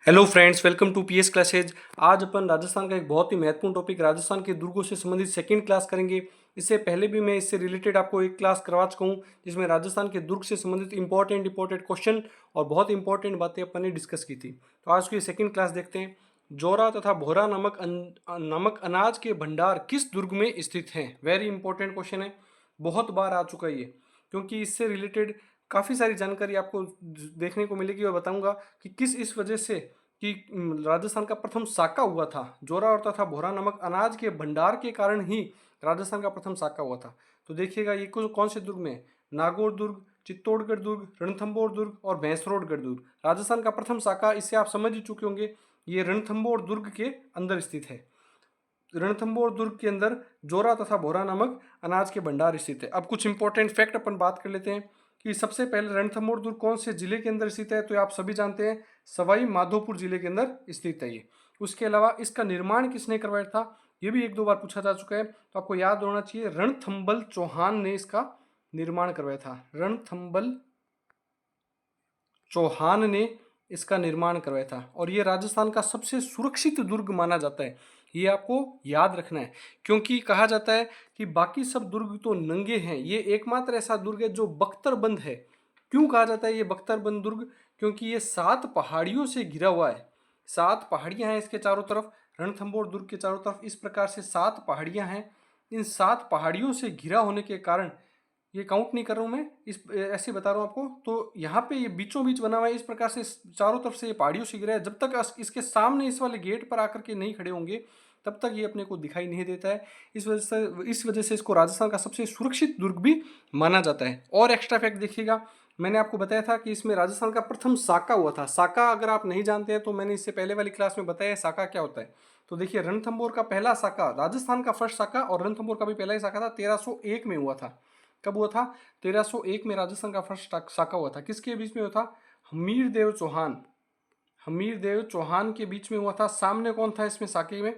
Hello friends, welcome to PS classes. आज अपन राजस्थान का एक बहुत ही महत्वपूर्ण टॉपिक राजस्थान के दुर्गों से संबंधित सेकंड क्लास करेंगे। इससे पहले भी मैं इससे रिलेटेड आपको एक क्लास करवा चुका हूँ जिसमें राजस्थान के दुर्ग से संबंधित इंपॉर्टेंट क्वेश्चन और बहुत इंपॉर्टेंट बातें अपन ने डिस्कस की थी। तो आज की सेकेंड क्लास देखते हैं। जोरा तथा भोरा नमक अनाज के भंडार किस दुर्ग में स्थित हैं? वेरी इंपॉर्टेंट क्वेश्चन है, बहुत बार आ चुका है ये, क्योंकि इससे रिलेटेड काफ़ी सारी जानकारी आपको देखने को मिलेगी और बताऊंगा कि किस इस वजह से कि राजस्थान का प्रथम साका हुआ था। जोरा और तथा भोरा नमक अनाज के भंडार के कारण ही राजस्थान का प्रथम साका हुआ था। तो देखिएगा ये कौन से दुर्ग में? नागौर दुर्ग, चित्तौड़गढ़ दुर्ग, रणथंभौर दुर्ग और भैंसरोडगढ़ दुर्ग। राजस्थान का प्रथम साका, इससे आप समझ ही चुके होंगे, ये रणथंभौर दुर्ग के अंदर स्थित है। रणथंभौर दुर्ग के अंदर जोरा तथा भोरा नामक अनाज के भंडार स्थित है। अब कुछ इंपॉर्टेंट फैक्ट अपन बात कर लेते हैं कि सबसे पहले रणथंभौर दुर्ग कौन से जिले के अंदर स्थित है? तो आप सभी जानते हैं, सवाई माधोपुर जिले के अंदर स्थित है ये। उसके अलावा इसका निर्माण किसने करवाया था? ये भी एक दो बार पूछा जा चुका है, तो आपको याद होना चाहिए, रणथंबल चौहान ने इसका निर्माण करवाया था। रणथंबल चौहान ने इसका निर्माण करवाया था और ये राजस्थान का सबसे सुरक्षित दुर्ग माना जाता है। ये आपको याद रखना है, क्योंकि कहा जाता है कि बाकी सब दुर्ग तो नंगे हैं, ये एकमात्र ऐसा दुर्ग है जो बख्तरबंद है। क्यों कहा जाता है ये बख्तरबंद दुर्ग? क्योंकि ये 7 पहाड़ियों से घिरा हुआ है। 7 पहाड़ियां हैं इसके चारों तरफ। रणथंभौर दुर्ग के चारों तरफ इस प्रकार से 7 पहाड़ियां हैं। इन 7 पहाड़ियों से घिरा होने के कारण, ये काउंट नहीं कर रहा हूँ मैं, इस ऐसे बता रहा हूँ आपको, तो यहाँ पे ये बीचों बीच बना हुआ है। इस प्रकार से चारों तरफ से ये पहाड़ियों से घिरा है। जब तक इसके सामने इस वाले गेट पर आकर के नहीं खड़े होंगे तब तक ये अपने को दिखाई नहीं देता है। इस वजह से इसको राजस्थान का सबसे सुरक्षित दुर्ग भी माना जाता है। और एक्स्ट्रा फैक्ट देखिएगा, मैंने आपको बताया था कि इसमें राजस्थान का प्रथम साका हुआ था। साका अगर आप नहीं जानते हैं तो मैंने इससे पहले वाली क्लास में बताया साका क्या होता है। तो देखिए, रणथंभौर का पहला साका, राजस्थान का फर्स्ट साका, और रणथंभौर का भी पहला ही साका था, 1301 में हुआ था। कब हुआ था? 1301 में राजस्थान का फर्स्ट साका हुआ था। किसके बीच में हुआ था? हमीरदेव चौहान के बीच में हुआ था। सामने कौन था इसमें साके में?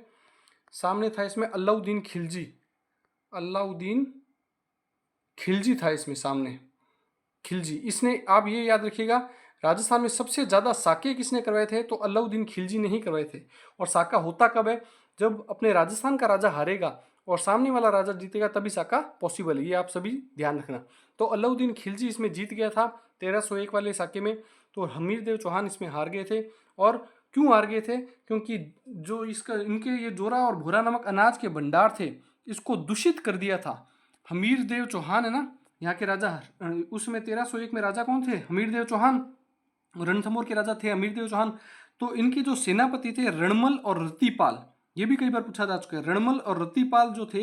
सामने था इसमें अलाउद्दीन खिलजी था इसमें सामने। खिलजी, इसने, आप ये याद रखिएगा, राजस्थान में सबसे ज्यादा साके किसने करवाए थे? तो अलाउद्दीन खिलजी ने ही करवाए थे। और साका होता कब है? जब अपने राजस्थान का राजा हारेगा और सामने वाला राजा जीतेगा, तभी साका पॉसिबल है। ये आप सभी ध्यान रखना। तो अलाउद्दीन खिलजी इसमें जीत गया था 1301 वाले साके में। तो हमीरदेव चौहान इसमें हार गए थे। और क्यों हार गए थे? क्योंकि जो इसका इनके ये जोरा और भूरा नमक अनाज के भंडार थे, इसको दूषित कर दिया था। हमीरदेव चौहान है ना यहाँ के राजा। उस समय 1301 में राजा कौन थे? हमीरदेव चौहान। रणथंभौर के राजा थे हमीरदेव चौहान। तो इनके जो सेनापति थे रणमल और रतिपाल, ये भी कई बार पूछा जा चुका है। रणमल और रतिपाल जो थे,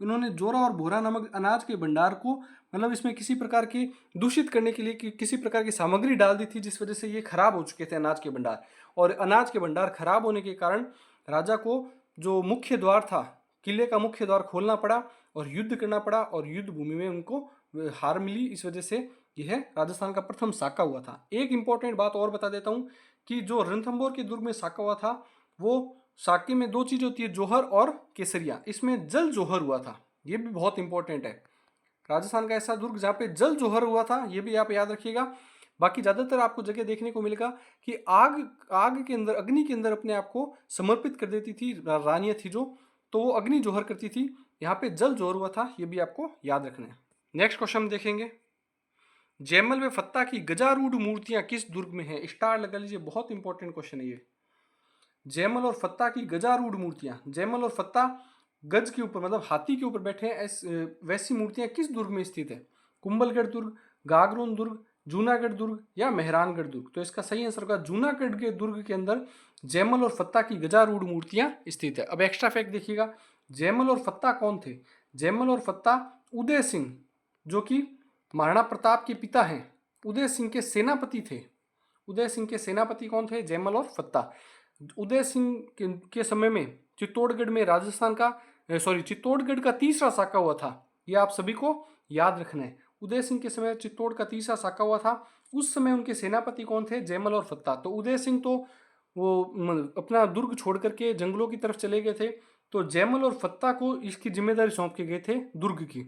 इन्होंने जोरा और भोरा नमक अनाज के भंडार को, मतलब इसमें किसी प्रकार की दूषित करने के लिए किसी प्रकार की सामग्री डाल दी थी, जिस वजह से ये खराब हो चुके थे अनाज के भंडार। और अनाज के भंडार खराब होने के कारण राजा को जो मुख्य द्वार था, किले का मुख्य द्वार खोलना पड़ा और युद्ध करना पड़ा, और युद्ध भूमि में उनको हार मिली। इस वजह से यह राजस्थान का प्रथम साका हुआ था। एक इंपॉर्टेंट बात और बता देता हूं कि जो रणथंभौर के दुर्ग में साका हुआ था, वो साके में 2 चीज होती है, जोहर और केसरिया। इसमें जल जोहर हुआ था, ये भी बहुत इंपॉर्टेंट है। राजस्थान का ऐसा दुर्ग जहाँ पे जल जोहर हुआ था, ये भी आप याद रखिएगा। बाकी ज्यादातर आपको जगह देखने को मिलेगा कि आग आग के अंदर, अग्नि के अंदर अपने आप को समर्पित कर देती थी रानियां थी जो, तो वो अग्नि जोहर करती थी। यहाँ पे जल जोहर हुआ था, ये भी आपको याद रखना है। नेक्स्ट क्वेश्चन देखेंगे, जयमल व फत्ता की गजारूढ़ मूर्तियां किस दुर्ग में है? स्टार लगा लीजिए, बहुत इंपॉर्टेंट क्वेश्चन है ये। जयमल और फत्ता की गजारूढ़ मूर्तियां, जयमल और फत्ता गज के ऊपर, मतलब हाथी के ऊपर बैठे हैं, वैसी मूर्तियां किस दुर्ग में स्थित है? कुंभलगढ़ दुर्ग, गागरोन दुर्ग, जूनागढ़ दुर्ग या मेहरानगढ़ दुर्ग? तो इसका सही आंसर होगा जूनागढ़ के दुर्ग के अंदर जयमल और फत्ता की गजारूढ़ मूर्तियां स्थित है। अब एक्स्ट्रा फैक्ट देखिएगा, जयमल और फत्ता कौन थे? जयमल और फत्ता उदय सिंह, जो कि महाराणा प्रताप के पिता हैं, उदय सिंह के सेनापति थे। उदय सिंह के सेनापति कौन थे? जयमल और फत्ता। उदय सिंह के समय में चित्तौड़गढ़ में राजस्थान का, सॉरी, चित्तौड़गढ़ का तीसरा साका हुआ था। ये आप सभी को याद रखना है। उदय सिंह के समय चित्तौड़ का तीसरा साका हुआ था। उस समय उनके सेनापति कौन थे? जयमल और फत्ता। तो उदय सिंह तो वो अपना दुर्ग छोड़ करके जंगलों की तरफ चले गए थे, तो जयमल और फत्ता को इसकी जिम्मेदारी सौंप के गए थे दुर्ग की।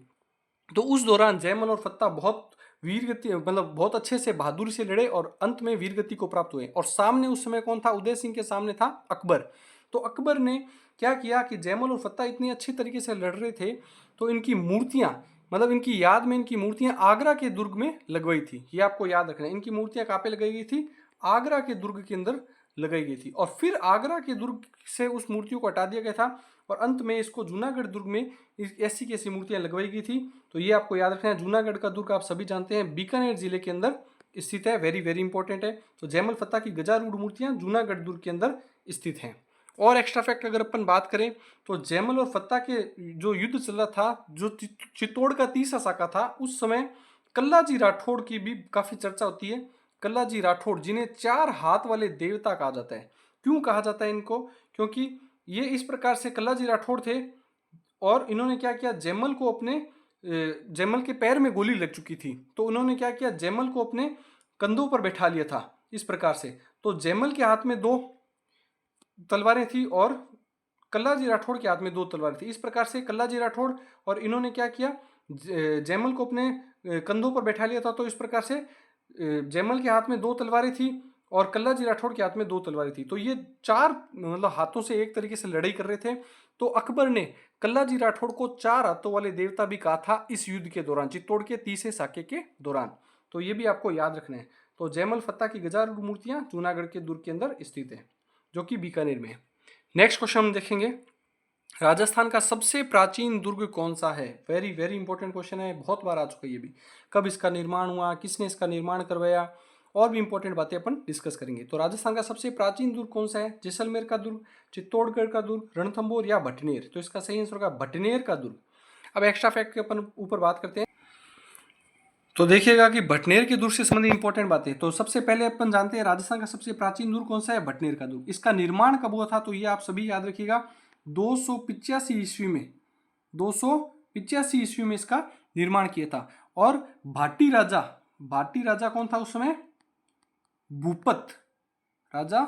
तो उस दौरान जयमल और फत्ता बहुत वीरगति मतलब बहुत अच्छे से बहादुरी से लड़े और अंत में वीरगति को प्राप्त हुए। और सामने उस समय कौन था? उदय सिंह के सामने था अकबर। तो अकबर ने क्या किया कि जयमल और फत्ता इतनी अच्छी तरीके से लड़ रहे थे, तो इनकी मूर्तियां, मतलब इनकी याद में इनकी मूर्तियां आगरा के दुर्ग में लगवाई थी। ये आपको याद रखना है। इनकी मूर्तियां कहाँ पे लगाई गई थी? आगरा के दुर्ग के अंदर लगाई गई थी। और फिर आगरा के दुर्ग से उस मूर्तियों को हटा दिया गया था और अंत में इसको जूनागढ़ दुर्ग में ऐसी की ऐसी मूर्तियां लगवाई गई थी। तो ये आपको याद रखना है। जूनागढ़ का दुर्ग आप सभी जानते हैं बीकानेर जिले के अंदर स्थित है। वेरी वेरी इंपॉर्टेंट है। तो जयमल फत्ता की गजारूढ़ मूर्तियां जूनागढ़ दुर्ग के अंदर स्थित हैं। और एक्स्ट्रा फैक्ट अगर अपन बात करें तो जयमल और फत्ता के जो युद्ध चल रहा था, जो चित्तौड़ का तीसरा साका था, उस समय कल्लाजी राठौड़ की भी काफी चर्चा होती है। कल्लाजी राठौड़, जिन्हें 4 हाथ वाले देवता कहा जाता है। क्यों कहा जाता है इनको? क्योंकि ये इस प्रकार से कल्लाजी राठौड़ थे और इन्होंने क्या किया, जयमल को अपने जयमल के पैर में गोली लग चुकी थी, तो उन्होंने क्या किया, जयमल को अपने कंधों पर बैठा लिया था इस प्रकार से। तो जयमल के हाथ में 2 तलवारें थी और कल्लाजी राठौड़ के हाथ में 2 तलवारें थी। इस प्रकार से कल्लाजी राठौड़ और इन्होंने क्या किया, जयमल को अपने कंधों पर बैठा लिया था। तो इस प्रकार से जयमल के हाथ में 2 तलवारें थी और कल्लाजी राठौड़ के हाथ में 2 तलवारें थी। तो ये 4 मतलब हाथों से एक तरीके से लड़ाई कर रहे थे। तो अकबर ने कल्लाजी राठौड़ को 4 हाथों वाले देवता भी कहा था इस युद्ध के दौरान, चित्तौड़ के तीसरे साके के दौरान। तो ये भी आपको याद रखना है। तो जयमल फत्ता की गजारूढ़ मूर्तियां जूनागढ़ के दुर्ग के अंदर स्थित है, जो कि बीकानेर में है। नेक्स्ट क्वेश्चन हम देखेंगे, राजस्थान का सबसे प्राचीन दुर्ग कौन सा है? वेरी वेरी इंपॉर्टेंट क्वेश्चन है, बहुत बार आ चुका है ये भी। कब इसका निर्माण हुआ, किसने इसका निर्माण करवाया, और भी इंपॉर्टेंट बातें अपन डिस्कस करेंगे। तो राजस्थान का सबसे प्राचीन दुर्ग कौन सा है? जैसलमेर का दुर्ग, चित्तौड़गढ़ का दुर्ग, रणथंभौर या भटनेर? तो इसका सही आंसर होगा भटनेर का दुर्ग। अब एक्स्ट्रा फैक्ट के अपन ऊपर बात करते हैं। तो देखिएगा कि भटनेर के दुर्ग से संबंधित इंपॉर्टेंट बातें। तो सबसे पहले अपन जानते हैं राजस्थान का सबसे प्राचीन दुर्ग कौन सा है? भटनेर का दुर्ग। इसका निर्माण कब हुआ था? तो ये आप सभी याद रखिएगा, 285 ईस्वी में, 285 ईस्वी में इसका निर्माण किया था। और भाटी राजा कौन था उस समय? भूपत, राजा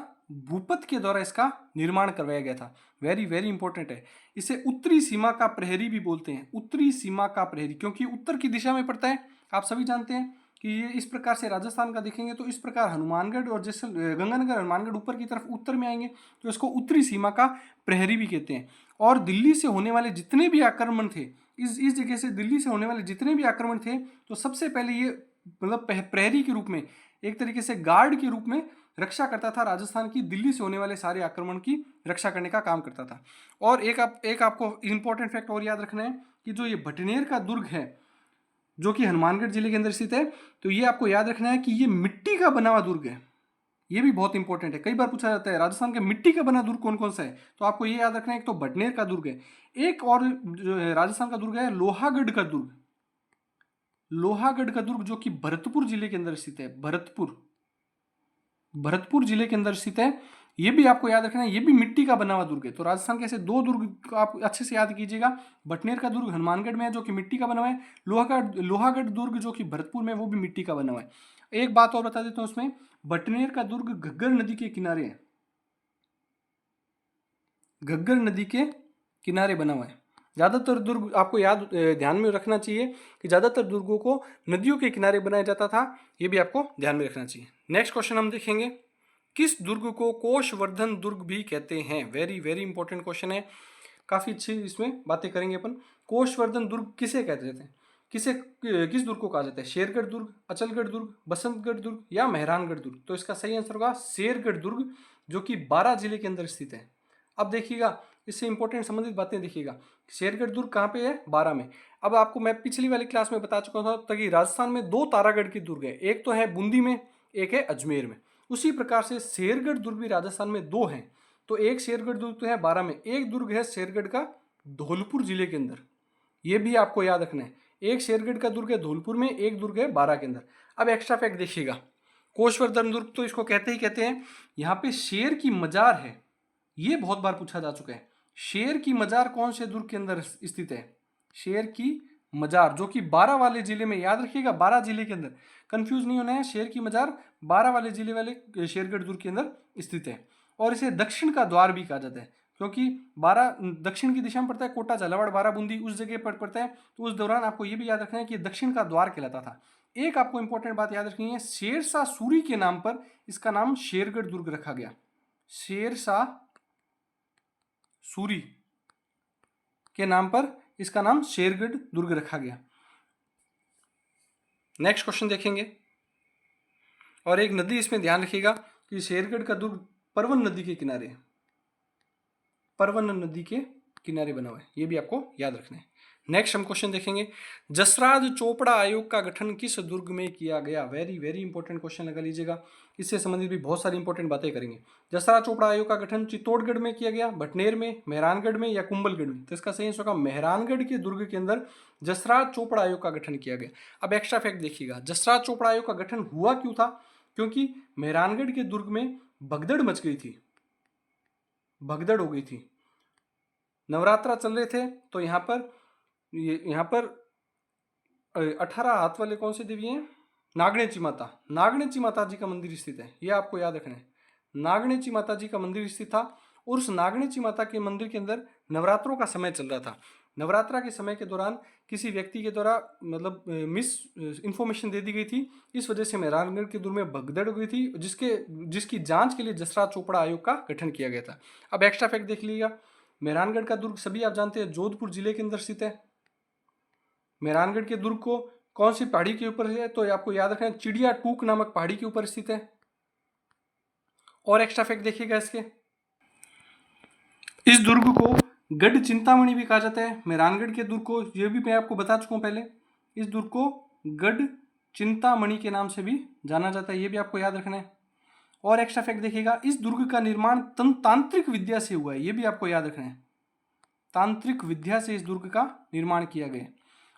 भूपत के द्वारा इसका निर्माण करवाया गया था। वेरी वेरी इंपॉर्टेंट है। इसे उत्तरी सीमा का प्रहरी भी बोलते हैं, उत्तरी सीमा का प्रहरी, क्योंकि उत्तर की दिशा में पड़ता है। आप सभी जानते हैं कि ये इस प्रकार से राजस्थान का देखेंगे तो इस प्रकार हनुमानगढ़ और जैसे गंगानगर हनुमानगढ़ ऊपर की तरफ उत्तर में आएंगे, तो इसको उत्तरी सीमा का प्रहरी भी कहते हैं। और दिल्ली से होने वाले जितने भी आक्रमण थे, इस जगह से दिल्ली से होने वाले जितने भी आक्रमण थे, तो सबसे पहले ये मतलब प्रहरी के रूप में, एक तरीके से गार्ड के रूप में रक्षा करता था। राजस्थान की दिल्ली से होने वाले सारे आक्रमण की रक्षा करने का काम करता था। और एक आपको इंपॉर्टेंट फैक्ट और याद रखना है कि जो ये भटनेर का दुर्ग है, जो कि हनुमानगढ़ जिले के अंदर स्थित है, तो ये आपको याद रखना है कि ये मिट्टी का बना हुआ दुर्ग है। ये भी बहुत इंपॉर्टेंट है, कई बार पूछा जाता है राजस्थान के मिट्टी का बना दुर्ग कौन कौन सा है। तो आपको ये याद रखना है, एक तो भटनेर का दुर्ग है, एक और जो राजस्थान का दुर्ग है लोहागढ़ का दुर्ग। लोहागढ़ का दुर्ग जो कि भरतपुर जिले के अंदर स्थित है, भरतपुर जिले के अंदर स्थित है। ये भी आपको याद रखना है, ये भी मिट्टी का बना हुआ दुर्ग है। तो राजस्थान के ऐसे 2 दुर्ग आप अच्छे से याद कीजिएगा। भटनेर का दुर्ग हनुमानगढ़ में है जो कि मिट्टी का बना हुआ है, लोहागढ़ दुर्ग जो कि भरतपुर में, वो भी मिट्टी का बना हुआ है। एक बात और बता देता हूं उसमें, भटनेर का दुर्ग घग्गर नदी के किनारे है, घग्गर नदी के किनारे बना हुआ है। ज़्यादातर दुर्ग आपको याद ध्यान में रखना चाहिए कि ज़्यादातर दुर्गों को नदियों के किनारे बनाया जाता था। ये भी आपको ध्यान में रखना चाहिए। नेक्स्ट क्वेश्चन हम देखेंगे, किस दुर्ग को कोषवर्धन दुर्ग भी कहते हैं? वेरी वेरी इंपॉर्टेंट क्वेश्चन है, काफ़ी अच्छी इसमें बातें करेंगे अपन। कोषवर्धन दुर्ग किसे कहते थे? किस दुर्ग को कहा जाता है? शेरगढ़ दुर्ग, अचलगढ़ दुर्ग, बसंतगढ़ दुर्ग या मेहरानगढ़ दुर्ग? तो इसका सही आंसर होगा शेरगढ़ दुर्ग, जो कि बारां जिले के अंदर स्थित है। अब देखिएगा, इससे इंपॉर्टेंट संबंधित बातें देखिएगा। शेरगढ़ दुर्ग कहाँ पे है? बारां में। अब आपको मैं पिछली वाली क्लास में बता चुका था कि राजस्थान में 2 तारागढ़ की दुर्ग है, एक तो है बूंदी में, एक है अजमेर में। उसी प्रकार से शेरगढ़ दुर्ग भी राजस्थान में 2 हैं। तो एक शेरगढ़ दुर्ग तो है बारां में, एक दुर्ग है शेरगढ़ का धौलपुर जिले के अंदर। ये भी आपको याद रखना है, एक शेरगढ़ का दुर्ग है धौलपुर में, एक दुर्ग है बारां के अंदर। अब एक्स्ट्रा फैक्ट देखिएगा, कोषवर्धन दुर्ग तो इसको कहते ही कहते हैं। यहाँ पे शेर की मजार है, ये बहुत बार पूछा जा चुका है। शेर की मजार कौन से दुर्ग के अंदर स्थित है? शेर की मजार, जो कि बारां वाले जिले में, याद रखिएगा बारां जिले के अंदर, कंफ्यूज नहीं होना है। शेर की मजार बारां वाले जिले वाले शेरगढ़ दुर्ग के अंदर स्थित है। और इसे दक्षिण का द्वार भी कहा जाता है, क्योंकि बारां दक्षिण की दिशा में पड़ता है, कोटा झालावाड़ बारां बूंदी उस जगह पर पड़ता है। तो उस दौरान आपको ये भी याद रखना है कि दक्षिण का द्वार कहलाता था। एक आपको इंपॉर्टेंट बात याद रखनी है, शेरशाह सूरी के नाम पर इसका नाम शेरगढ़ दुर्ग रखा गया। शेरशाह सूरी के नाम पर इसका नाम शेरगढ़ दुर्ग रखा गया। नेक्स्ट क्वेश्चन देखेंगे, और एक नदी इसमें ध्यान रखिएगा कि शेरगढ़ का दुर्ग परवन नदी के किनारे है, परवन नदी के किनारे बना हुआ है, ये भी आपको याद रखना है। नेक्स्ट हम क्वेश्चन देखेंगे, जसराज चोपड़ा आयोग का गठन किस दुर्ग में किया गया। वेरी वेरी इंपॉर्टेंट क्वेश्चन लगा लीजिएगा, इससे संबंधित भी बहुत सारी इंपॉर्टेंट बातें करेंगे। जसराज चोपड़ा आयोग का गठन चित्तौड़गढ़ में किया गया, भटनेर में, मेहरानगढ़ में या कुंभलगढ़ में। तो इसका सही आंसर होगा मेहरानगढ़ के दुर्ग के अंदर जसराज चोपड़ा आयोग का गठन किया गया। अब एक्स्ट्रा फैक्ट देखिएगा, जसराज चोपड़ा आयोग का गठन हुआ क्यों था, क्योंकि मेहरानगढ़ के दुर्ग में भगदड़ मच गई थी, भगदड़ हो गई थी, नवरात्रा चल रहे थे। तो यहाँ पर 18 हाथ वाले कौन से देवी हैं, नागणेची माता, नागणेची माता जी का मंदिर स्थित है, ये आपको याद रखना है। नागणेची माता जी का मंदिर स्थित था, और उस नागणेची माता के मंदिर के अंदर नवरात्रों का समय चल रहा था। नवरात्रा के समय के दौरान किसी व्यक्ति के द्वारा मतलब मिस इंफॉर्मेशन दे दी गई थी, इस वजह से मेहरानगढ़ के दुर्ग में भगदड़ हो गई थी, जिसकी जांच के लिए जसराज चोपड़ा आयोग का गठन किया गया था। अब एक्स्ट्रा फैक्ट देख लीजिएगा, मेहरानगढ़ का दुर्ग सभी आप जानते हैं जोधपुर जिले के अंदर स्थित है। मेहरानगढ़ के दुर्ग को कौन सी पहाड़ी के ऊपर है, तो आपको याद रखना है चिड़िया टूक नामक पहाड़ी के ऊपर स्थित है। और एक्स्ट्रा फैक्ट देखिएगा इसके, इस दुर्ग को गढ़ चिंतामणि भी कहा जाता है। मेहरानगढ़ के दुर्ग को, ये भी मैं आपको बता चुका हूं पहले, इस दुर्ग को गढ़ चिंतामणि के नाम से भी जाना जाता है, ये भी आपको याद रखना है। और एक्स्ट्रा फैक्ट देखिएगा, इस दुर्ग का निर्माण तांत्रिक विद्या से हुआ है, ये भी आपको याद रखना है। तांत्रिक विद्या से इस दुर्ग का निर्माण किया गया।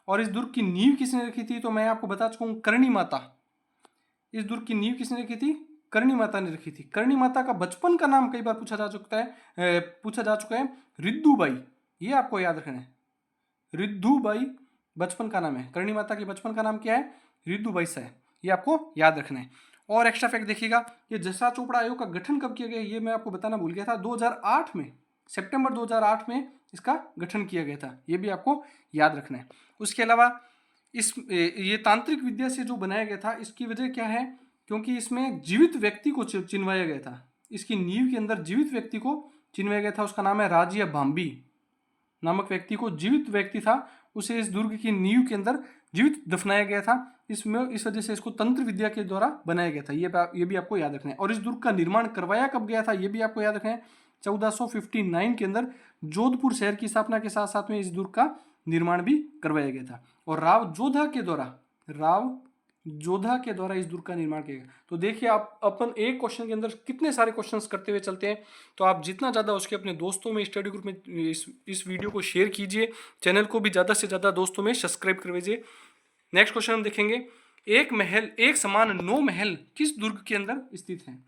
और इस दुर्ग की नींव किसने रखी थी, तो मैं आपको बता चुका हूं करणी माता। इस दुर्ग की नींव किसने रखी थी, करणी माता ने रखी थी। करणी माता का बचपन का नाम कई बार पूछा जा चुका है रिद्धुबाई, ये आपको याद रखना है। रिद्धुबाई बचपन का नाम है, करणी माता के बचपन का नाम क्या है, रिद्धुबाई सा है, ये आपको याद रखना है। और एक्स्ट्रा फैक्ट देखिएगा, ये जसराज चोपड़ा आयोग का गठन कब किया गया, ये मैं आपको बताना भूल गया था, 2008 में, सितंबर 2008 में इसका गठन किया गया था, ये भी आपको याद रखना है। उसके अलावा ये तांत्रिक विद्या से जो बनाया गया था, इसकी वजह क्या है, क्योंकि इसमें जीवित व्यक्ति को चिनवाया गया था। इसकी नींव के अंदर जीवित व्यक्ति को चिनवाया गया था, उसका नाम है राजिया भांबी नामक व्यक्ति को, जीवित व्यक्ति था, उसे इस दुर्ग की नींव के अंदर जीवित दफनाया गया था। इसमें इस वजह से इसको तंत्र विद्या के द्वारा बनाया गया था, ये भी आपको याद रखना है। और इस दुर्ग का निर्माण करवाया कब गया था, ये भी आपको याद रखना है। 1459 के अंदर जोधपुर शहर की स्थापना के साथ साथ में इस दुर्ग का निर्माण भी करवाया गया था, और राव जोधा के द्वारा इस दुर्ग का निर्माण किया गया। तो देखिए आप अपन एक क्वेश्चन के अंदर कितने सारे क्वेश्चंस करते हुए चलते हैं, तो आप जितना ज़्यादा उसके अपने दोस्तों में, स्टडी ग्रुप में इस वीडियो को शेयर कीजिए, चैनल को भी ज़्यादा से ज़्यादा दोस्तों में सब्सक्राइब करवाइए। नेक्स्ट क्वेश्चन हम देखेंगे, एक समान 9 महल किस दुर्ग के अंदर स्थित हैं।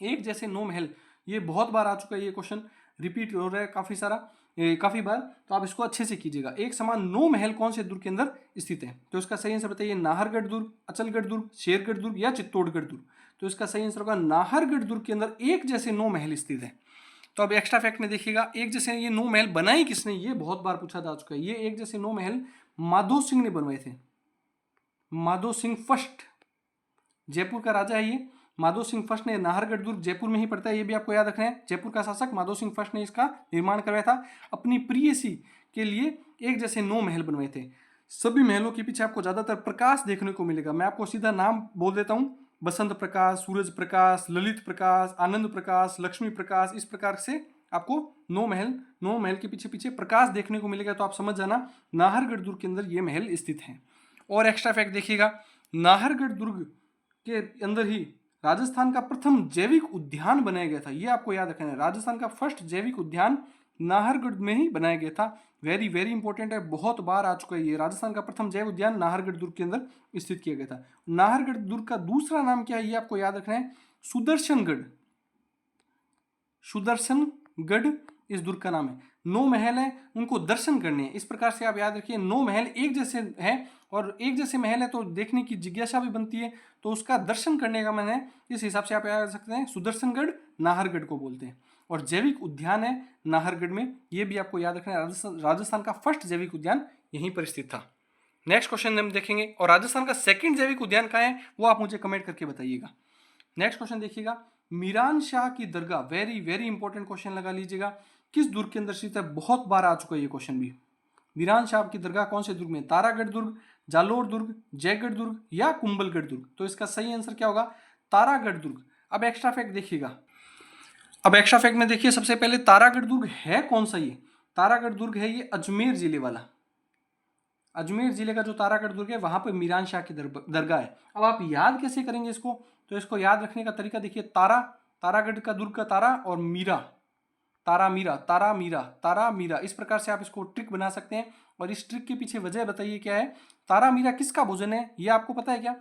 एक जैसे 9 महल, ये बहुत बार आ चुका है, ये क्वेश्चन रिपीट हो रहा है काफ़ी बार, तो आप इसको अच्छे से कीजिएगा। एक समान 9 महल कौन से दुर्ग के अंदर स्थित है, तो इसका सही आंसर बताइए, नाहरगढ़ दुर्ग, अचलगढ़ दुर्ग, शेरगढ़ दुर्ग या चित्तौड़गढ़ दुर्ग। तो इसका सही आंसर होगा नाहरगढ़ दुर्ग के अंदर एक जैसे 9 महल स्थित है। तो अब एक्स्ट्रा फैक्ट में देखिएगा, एक जैसे ये 9 महल बनाए किसने, ये बहुत बार पूछा जा चुका है। ये एक जैसे 9 महल माधो सिंह ने बनवाए थे, माधो सिंह फर्स्ट, जयपुर का राजा है ये माधो सिंह फर्स्ट ने। नाहरगढ़ दुर्ग जयपुर में ही पड़ता है, ये भी आपको याद रखना है। जयपुर का शासक माधो सिंह फर्स्ट ने इसका निर्माण करवाया था। अपनी प्रियसी के लिए एक जैसे 9 महल बनवाए थे। सभी महलों के पीछे आपको ज्यादातर प्रकाश देखने को मिलेगा। मैं आपको सीधा नाम बोल देता हूँ, बसंत प्रकाश, सूरज प्रकाश, ललित प्रकाश, आनंद प्रकाश, लक्ष्मी प्रकाश, इस प्रकार से आपको 9 महल के पीछे पीछे प्रकाश देखने को मिलेगा। तो आप समझ जाना नाहरगढ़ दुर्ग के अंदर ये महल स्थित हैं। और एक्स्ट्रा फैक्ट देखिएगा, नाहरगढ़ दुर्ग के अंदर ही राजस्थान का प्रथम जैविक उद्यान बनाया गया था, ये आपको याद रखना है। राजस्थान का फर्स्ट जैविक उद्यान नाहरगढ़ में ही बनाया गया था। वेरी वेरी इंपॉर्टेंट है, बहुत बार आ चुका है ये। राजस्थान का प्रथम जैव उद्यान नाहरगढ़ दुर्ग के अंदर स्थित किया गया था। नाहरगढ़ दुर्ग का दूसरा नाम क्या है, ये आपको याद रखना है, सुदर्शनगढ़। सुदर्शनगढ़ इस दुर्ग का नाम है। 9 महल है, उनको दर्शन करने हैं, इस प्रकार से आप याद रखिए। 9 महल एक जैसे हैं, और एक जैसे महल है तो देखने की जिज्ञासा भी बनती है, तो उसका दर्शन करने का मन है, इस हिसाब से आप याद रख सकते हैं। सुदर्शनगढ़ नाहरगढ़ को बोलते हैं। और जैविक उद्यान है नाहरगढ़ में, ये भी आपको याद रखना है। राजस्थान का फर्स्ट जैविक उद्यान यहीं पर स्थित था। नेक्स्ट क्वेश्चन हम देखेंगे, और राजस्थान का सेकंड जैविक उद्यान कहाँ है वो आप मुझे कमेंट करके बताइएगा। नेक्स्ट क्वेश्चन देखिएगा, मीरान शाह की दरगाह, वेरी वेरी इंपॉर्टेंट क्वेश्चन लगा लीजिएगा, किस दुर्ग के अंदर स्थित है? बहुत बार आ चुका है ये क्वेश्चन भी। मीरान शाह की दरगाह कौन से दुर्ग में? तारागढ़ दुर्ग, जालोर दुर्ग, जयगढ़ दुर्ग या कुंभलगढ़ दुर्ग? तो इसका सही आंसर क्या होगा? तारागढ़ दुर्ग। अब एक्स्ट्रा फैक्ट देखिएगा, अब एक्स्ट्रा फैक्ट में देखिए सबसे पहले तारागढ़ दुर्ग है कौन सा? ये तारागढ़ दुर्ग है ये अजमेर जिले वाला, अजमेर जिले का जो तारागढ़ दुर्ग है वहां पर मीरान शाह की दरगाह है। अब आप याद कैसे करेंगे इसको? तो इसको याद रखने का तरीका देखिए, तारागढ़ का दुर्ग का तारा और मीरा, तारा मीरा, तारा मीरा, तारा मीरा, इस प्रकार से आप इसको ट्रिक बना सकते हैं। और इस ट्रिक के पीछे वजह बताइए क्या है? तारा मीरा किसका भोजन है ये आपको पता है क्या?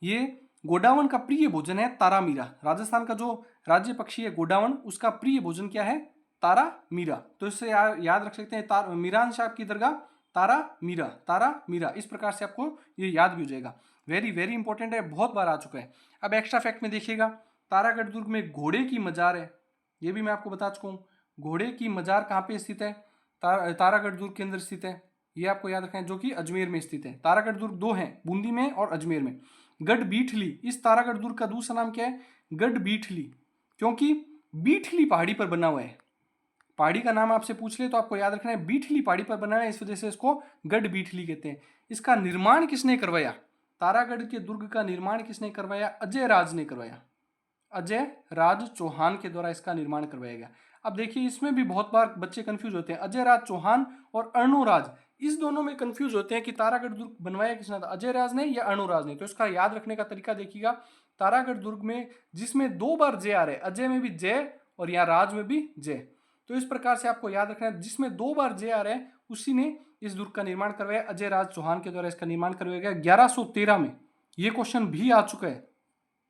ये गोडावन का प्रिय भोजन है तारा मीरा। राजस्थान का जो राज्य पक्षी है गोडावन, उसका प्रिय भोजन क्या है? तारा मीरा। तो इससे याद रख सकते हैं, मीरान शाह की दरगाह तारा मीरा, तारा मीरा, इस प्रकार से आपको ये याद भी हो जाएगा। वेरी वेरी इंपॉर्टेंट है, बहुत बार आ चुका है। अब एक्स्ट्रा फैक्ट में देखिएगा, तारागढ़ दुर्ग में घोड़े की मजार है, ये भी मैं आपको बता चुका हूँ। घोड़े की मजार कहाँ पे स्थित है? तारागढ़ दुर्ग के अंदर स्थित है, ये आपको याद रखना है, जो कि अजमेर में स्थित है। तारागढ़ दुर्ग दो हैं, बूंदी में और अजमेर में। गढ़ बीठली, इस तारागढ़ दुर्ग का दूसरा नाम क्या है? गढ़ बीठली, क्योंकि बीठली पहाड़ी पर बना हुआ है। पहाड़ी का नाम आपसे पूछ ले तो आपको याद रखना है, बीठली पहाड़ी पर बना है, इस वजह से इसको गढ़ बीठली कहते हैं। इसका निर्माण किसने करवाया? तारागढ़ के दुर्ग का निर्माण किसने करवाया? अजय राज ने करवाया, अजय राज चौहान के द्वारा इसका निर्माण करवाया गया। अब देखिए इसमें भी बहुत बार बच्चे कंफ्यूज होते हैं, अजय राज चौहान और अर्णोराज, इस दोनों में कंफ्यूज होते हैं कि तारागढ़ दुर्ग बनवाया किसने था, अजय राज ने या अर्णोराज ने। तो इसका याद रखने का तरीका देखिएगा, तारागढ़ दुर्ग में जिसमें दो बार जय आ रहे, अजय में भी जय और यहाँ राज में भी जय, तो इस प्रकार से आपको याद रखना है, जिसमें दो बार जय आ रहे हैं उसी ने इस दुर्ग का निर्माण करवाया, अजय राज चौहान के द्वारा इसका निर्माण करवाया गया 1113 में। ये क्वेश्चन भी आ चुका है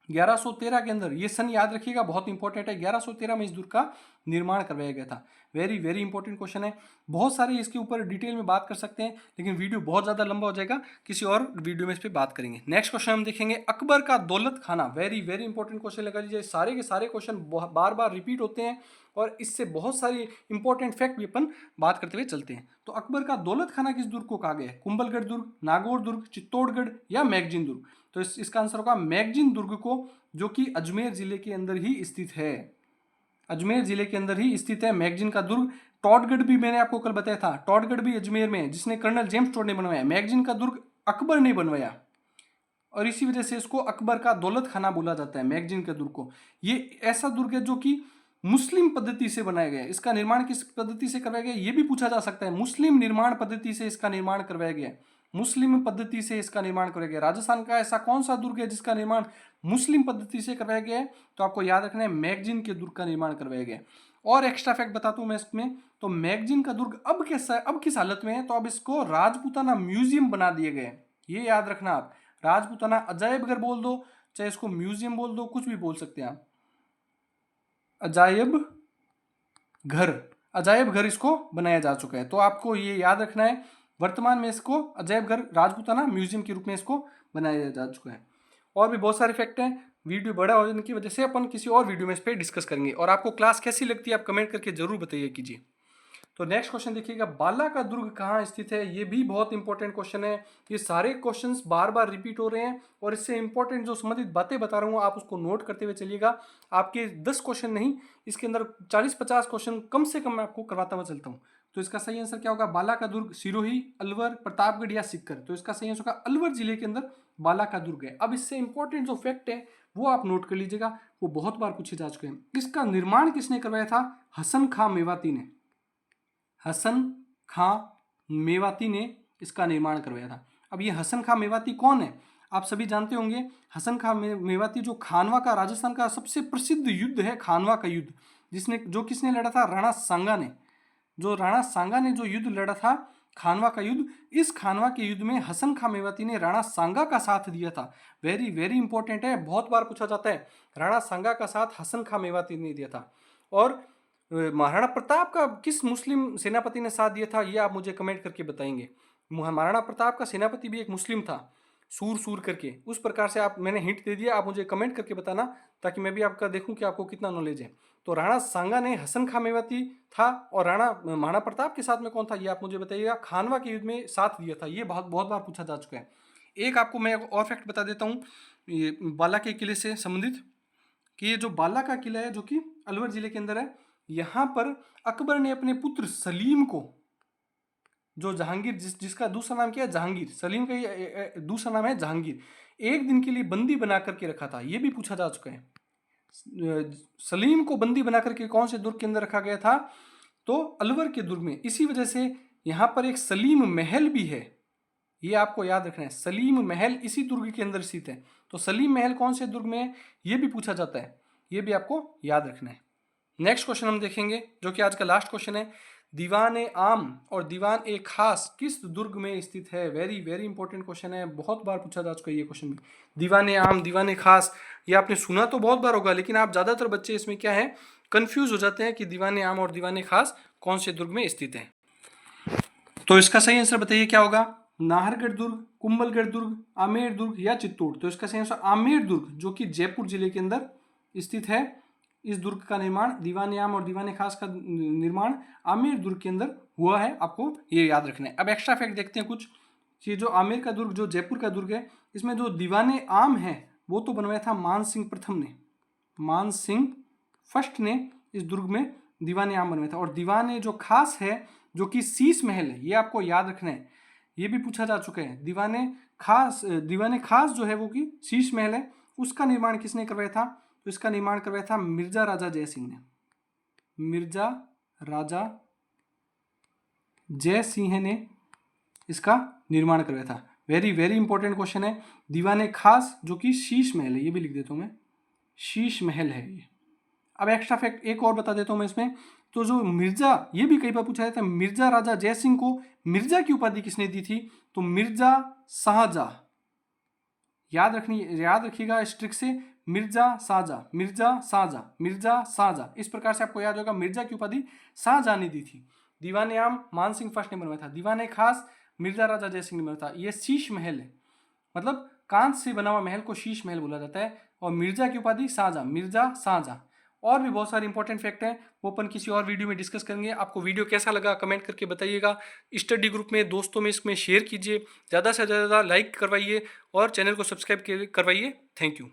1113 के अंदर, ये सन याद रखिएगा, बहुत इंपॉर्टेंट है। 1113 में इस दुर्ग का निर्माण करवाया गया था। वेरी वेरी इंपॉर्टेंट क्वेश्चन है, बहुत सारे इसके ऊपर डिटेल में बात कर सकते हैं, लेकिन वीडियो बहुत ज़्यादा लंबा हो जाएगा, किसी और वीडियो में इस पर बात करेंगे। नेक्स्ट क्वेश्चन हम देखेंगे, अकबर का दौलत खाना, वेरी वेरी इंपॉर्टेंट क्वेश्चन लगा लीजिए, सारे के सारे क्वेश्चन बार बार रिपीट होते हैं और इससे बहुत सारी इंपॉर्टेंट फैक्ट भी अपन बात करते हुए चलते हैं। तो अकबर का दौलत खाना किस दुर्ग को कहा गया है? कुंभलगढ़ दुर्ग, नागौर दुर्ग, चित्तौड़गढ़ या मैगजीन दुर्ग? तो इसका आंसर होगा मैगजीन दुर्ग को, जो कि अजमेर जिले के अंदर ही स्थित है, अजमेर जिले के अंदर ही स्थित है मैगजीन का दुर्ग। टॉडगढ़ भी मैंने आपको कल बताया था, टॉडगढ़ भी अजमेर में है, जिसने कर्नल जेम्स टॉड ने बनवाया। मैगजीन का दुर्ग अकबर ने बनवाया और इसी वजह से इसको अकबर का दौलत खाना बोला जाता है, मैगजीन के दुर्ग को। ये ऐसा दुर्ग है जो कि मुस्लिम पद्धति से बनाया गया है। इसका निर्माण किस पद्धति से करवाया गया ये भी पूछा जा सकता है, मुस्लिम निर्माण पद्धति से इसका निर्माण करवाया गया है, मुस्लिम पद्धति से इसका निर्माण करवाया गया। राजस्थान का ऐसा कौन सा दुर्ग है जिसका निर्माण मुस्लिम पद्धति से करवाया गया है? तो आपको याद रखना है, मैगजीन के दुर्ग का निर्माण करवाया गया। और एक्स्ट्रा फैक्ट बताता हूं मैं इसमें, तो मैगजीन का दुर्ग अब कैसा है, अब किस हालत में है? तो अब इसको राजपूताना म्यूजियम बना दिए गए, ये याद रखना आप। राजपूताना अजायब घर बोल दो, चाहे इसको म्यूजियम बोल दो, कुछ भी बोल सकते हैं आप। अजायब घर, अजायब घर इसको बनाया जा चुका है, तो आपको ये याद रखना है, वर्तमान में इसको अजायब घर राजपूताना म्यूजियम के रूप में इसको बनाया जा चुका है। और भी बहुत सारे फैक्ट हैं, वीडियो बड़ा हो जाने की वजह से अपन किसी और वीडियो में इस पर डिस्कस करेंगे। और आपको क्लास कैसी लगती है आप कमेंट करके जरूर बताइए कीजिए। तो नेक्स्ट क्वेश्चन देखिएगा, बाला का दुर्ग कहाँ स्थित है? ये भी बहुत इंपॉर्टेंट क्वेश्चन है, ये सारे क्वेश्चंस बार बार रिपीट हो रहे हैं और इससे इंपॉर्टेंट जो संबंधित बातें बता रहा हूँ आप उसको नोट करते हुए चलिएगा। आपके 10 क्वेश्चन नहीं, इसके अंदर 40-50 क्वेश्चन कम से कम मैं आपको करवाता हुआ चलता हूँ। तो इसका सही आंसर क्या होगा? बाला का दुर्ग सिरोही, अलवर, प्रतापगढ़ या सीकर? तो इसका सही आंसर होगा अलवर जिले के अंदर बाला का दुर्ग है। अब इससे इंपॉर्टेंट जो फैक्ट है वो आप नोट कर लीजिएगा, वो बहुत बार पूछे जा चुके हैं। इसका निर्माण किसने करवाया था? हसन खां मेवाती ने, हसन खां मेवाती ने इसका निर्माण करवाया था। अब ये हसन खां मेवाती कौन है? आप सभी जानते होंगे, हसन खां मेवाती जो खानवा का, राजस्थान का सबसे प्रसिद्ध युद्ध है खानवा का युद्ध, जो किसने लड़ा था? राणा सांगा ने। जो राणा सांगा ने जो युद्ध लड़ा था खानवा का युद्ध, इस खानवा के युद्ध में हसन खां मेवाती ने राणा सांगा का साथ दिया था। वेरी वेरी इंपॉर्टेंट है, बहुत बार पूछा जाता है, राणा सांगा का साथ हसन खां मेवाती ने दिया था। और महाराणा प्रताप का किस मुस्लिम सेनापति ने साथ दिया था ये आप मुझे कमेंट करके बताएंगे। महाराणा प्रताप का सेनापति भी एक मुस्लिम था, सूर सूर करके, उस प्रकार से आप, मैंने हिंट दे दिया, आप मुझे कमेंट करके बताना ताकि मैं भी आपका देखूं कि आपको कितना नॉलेज है। तो राणा सांगा ने हसन खां मेवाती था, और राणा महाराणा प्रताप के साथ में कौन था ये आप मुझे बताइएगा। खानवा के युद्ध में साथ दिया था, ये बहुत बहुत बार पूछा जा चुका है। एक आपको मैं और फैक्ट बता देता हूँ ये बाला के किले से संबंधित, कि ये जो बाला का किला है जो कि अलवर जिले के अंदर है, यहाँ पर अकबर ने अपने पुत्र सलीम को, जो जहांगीर जिसका दूसरा नाम क्या है जहांगीर, सलीम का दूसरा नाम है जहांगीर, एक दिन के लिए बंदी बना करके रखा था, ये भी पूछा जा चुका है। सलीम को बंदी बना करके कौन से दुर्ग के अंदर रखा गया था, तो अलवर के दुर्ग में। इसी वजह से यहाँ पर एक सलीम महल भी है, ये आपको याद रखना है। सलीम महल इसी दुर्ग के अंदर स्थित है। तो सलीम महल कौन से दुर्ग में है ये भी पूछा जाता है, ये भी आपको याद रखना है। नेक्स्ट क्वेश्चन हम देखेंगे जो कि आज का लास्ट क्वेश्चन है। दीवान आम और दीवान ए खास किस दुर्ग में स्थित है? वेरी वेरी इंपॉर्टेंट क्वेश्चन है, बहुत बार पूछा जा चुका है ये क्वेश्चन भी। दीवान आम, दीवान ए खास, ये आपने सुना तो बहुत बार होगा, लेकिन आप ज़्यादातर बच्चे इसमें क्या है कंफ्यूज हो जाते हैं कि दीवान आम और दीवान ए खास कौन से दुर्ग में स्थित है। तो इसका सही आंसर बताइए क्या होगा? नाहरगढ़ दुर्ग, कुंभलगढ़ दुर्ग, आमेर दुर्ग या चित्तौड़? तो इसका सही आंसर आमेर दुर्ग, जो कि जयपुर जिले के अंदर स्थित है। इस दुर्ग का निर्माण, दीवान आम और दीवान खास का निर्माण आमेर दुर्ग के अंदर हुआ है, आपको ये याद रखना है। अब एक्स्ट्रा फैक्ट देखते हैं कुछ। ये जो आमेर का दुर्ग, जो जयपुर का दुर्ग है, इसमें जो दीवान आम है वो तो बनवाया था मान सिंह प्रथम ने, मान सिंह फर्स्ट ने इस दुर्ग में दीवान आम बनवाया था। और दीवान जो खास है जो कि शीश महल है, ये आपको याद रखना है, ये भी पूछा जा चुका है। दीवान खास जो है वो कि शीश महल है, उसका निर्माण किसने करवाया था? तो इसका निर्माण करवाया था मिर्जा राजा जय सिंह ने, मिर्जा राजा जय सिंह ने इसका निर्माण करवाया था। वेरी वेरी इंपॉर्टेंट क्वेश्चन है। दीवान खास जो कि शीश महल है, ये भी लिख देता हूं मैं, शीश महल है ये। अब एक्स्ट्रा फैक्ट एक और बता देता हूं मैं इसमें। तो जो मिर्जा, ये भी कई बार पूछा जाता है, मिर्जा राजा जय सिंह को मिर्जा की उपाधि किसने दी थी? तो मिर्जा शाहजहां। याद रखिएगा इस ट्रिक से, मिर्जा शाहजहां, मिर्जा शाहजहां, मिर्जा शाहजहां, इस प्रकार से आपको याद होगा मिर्जा की उपाधि शाहजहां ने दी थी। दीवान आम मान सिंह फर्स्ट ने बनवाया था, दीवान खास मिर्जा राजा जय सिंह ने बनवाया था। ये शीश महल है, मतलब कांच से बना हुआ महल को शीश महल बोला जाता है। और मिर्जा की उपाधि शाहजहां, मिर्जा शाहजहां। और भी बहुत सारे इंपॉर्टेंट फैक्ट हैं, वो अपन किसी और वीडियो में डिस्कस करेंगे। आपको वीडियो कैसा लगा कमेंट करके बताइएगा। स्टडी ग्रुप में दोस्तों में इसमें शेयर कीजिए, ज़्यादा से ज़्यादा लाइक करवाइए और चैनल को सब्सक्राइब करवाइए। Thank you.